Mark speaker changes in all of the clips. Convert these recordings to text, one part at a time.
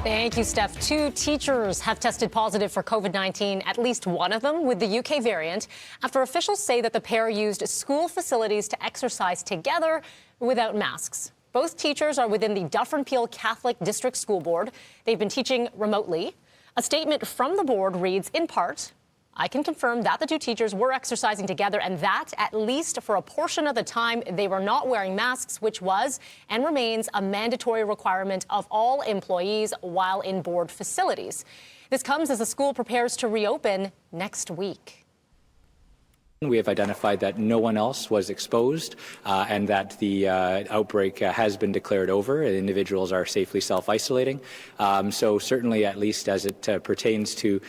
Speaker 1: Thank you, Steph. 2 teachers have tested positive for COVID-19, at least one of them with the UK variant, after officials say that the pair used school facilities to exercise together without masks. Both teachers are within the Durham Region Catholic District School Board. They've been teaching remotely. A statement from the board reads, in part, I can confirm that the 2 teachers were exercising together and that, at least for a portion of the time, they were not wearing masks, which was and remains a mandatory requirement of all employees while in board facilities. This comes as the school prepares to reopen next week.
Speaker 2: We have identified that no one else was exposed and that the outbreak has been declared over. Individuals are safely self-isolating. So certainly, at least as it pertains to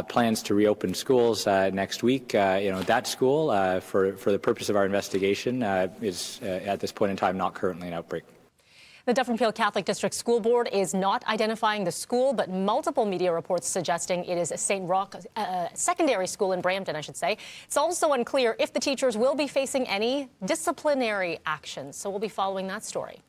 Speaker 2: plans to reopen schools next week, that school, for the purpose of our investigation, is at this point in time not currently an outbreak.
Speaker 1: The Durham Region Catholic District School Board is not identifying the school, but multiple media reports suggesting it is a St. Roch secondary school in Brampton, I should say. It's also unclear if the teachers will be facing any disciplinary actions, so we'll be following that story.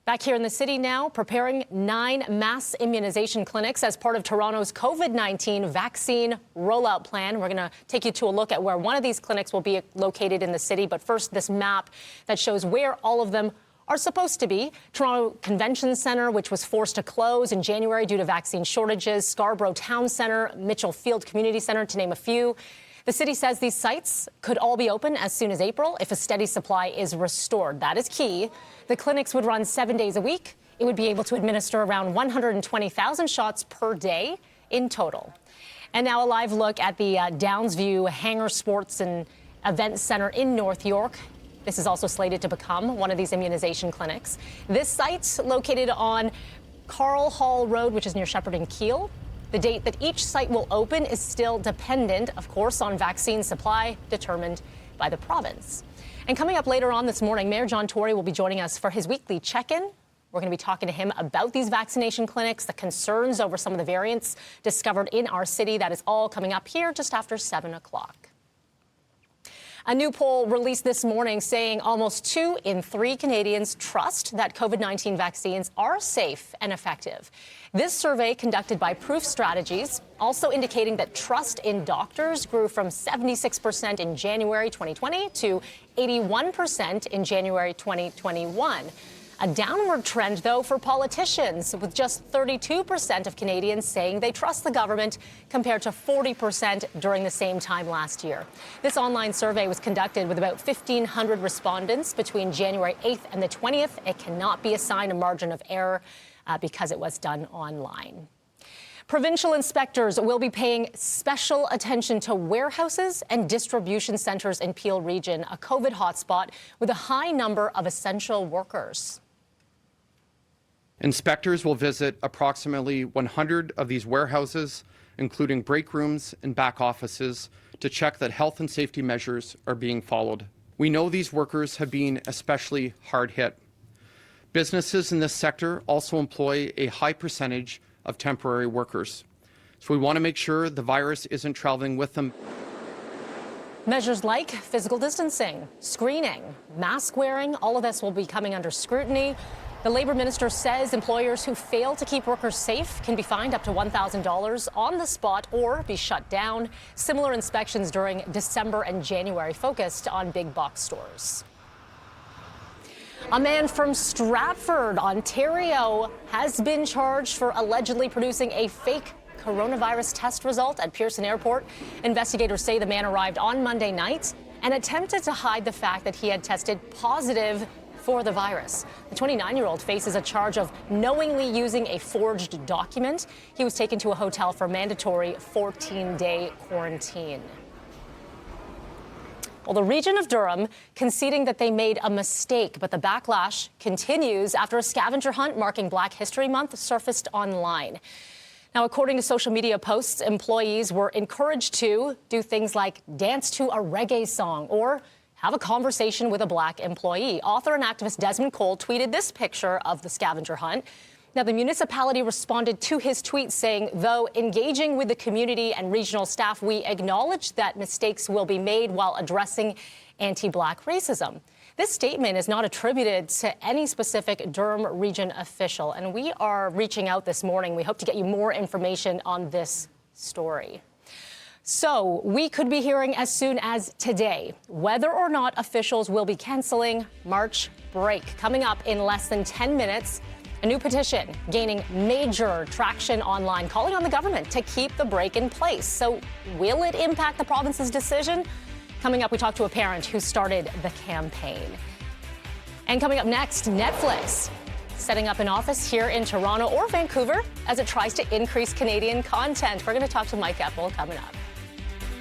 Speaker 1: Back here in the city now, preparing 9 mass immunization clinics as part of Toronto's COVID-19 vaccine rollout plan. We're going to take you to a look at where one of these clinics will be located in the city. But first, this map that shows where all of them are supposed to be. Toronto Convention Centre, which was forced to close in January due to vaccine shortages, Scarborough Town Centre, Mitchell Field Community Centre, to name a few. The city says these sites could all be open as soon as April if a steady supply is restored. That is key. The clinics would run 7 days a week. It would be able to administer around 120,000 shots per day in total. And now a live look at the Downsview Hangar Sports and Events Centre in North York. This is also slated to become one of these immunization clinics. This site, located on Carl Hall Road, which is near Shepherd and Keele. The date that each site will open is still dependent, of course, on vaccine supply determined by the province. And coming up later on this morning, Mayor John Tory will be joining us for his weekly check-in. We're going to be talking to him about these vaccination clinics, the concerns over some of the variants discovered in our city. That is all coming up here just after 7 o'clock. A new poll released this morning saying almost 2 in 3 Canadians trust that COVID-19 vaccines are safe and effective. This survey, conducted by Proof Strategies, also indicating that trust in doctors grew from 76% in January 2020 to 81% in January 2021. A downward trend, though, for politicians, with just 32% of Canadians saying they trust the government compared to 40% during the same time last year. This online survey was conducted with about 1,500 respondents between January 8th and the 20th. It cannot be assigned a margin of error because it was done online. Provincial inspectors will be paying special attention to warehouses and distribution centres in Peel Region, a COVID hotspot with a high number of essential workers.
Speaker 3: Inspectors will visit approximately 100 of these warehouses, including break rooms and back offices, to check that health and safety measures are being followed. We know these workers have been especially hard hit. Businesses in this sector also employ a high percentage of temporary workers. So we want to make sure the virus isn't traveling with them.
Speaker 1: Measures like physical distancing, screening, mask wearing, all of this will be coming under scrutiny. The Labour Minister says employers who fail to keep workers safe can be fined up to $1,000 on the spot or be shut down. Similar inspections during December and January focused on big box stores. A man from Stratford, Ontario, has been charged for allegedly producing a fake coronavirus test result at Pearson Airport. Investigators say the man arrived on Monday night and attempted to hide the fact that he had tested positive for the virus. The 29-year-old faces a charge of knowingly using a forged document. He was taken to a hotel for mandatory 14-day quarantine. Well, the region of Durham conceding that they made a mistake, but the backlash continues after a scavenger hunt marking Black History Month surfaced online. Now, according to social media posts, employees were encouraged to do things like dance to a reggae song or have a conversation with a Black employee. Author and activist Desmond Cole tweeted this picture of the scavenger hunt. Now, the municipality responded to his tweet saying, though engaging with the community and regional staff, we acknowledge that mistakes will be made while addressing anti-Black racism. This statement is not attributed to any specific Durham Region official, and we are reaching out this morning. We hope to get you more information on this story. So we could be hearing as soon as today whether or not officials will be canceling March break. Coming up in less than 10 minutes, a new petition gaining major traction online, calling on the government to keep the break in place. So will it impact the province's decision? Coming up, we talk to a parent who started the campaign. And coming up next, Netflix setting up an office here in Toronto or Vancouver as it tries to increase Canadian content. We're going to talk to Mike Epple coming up.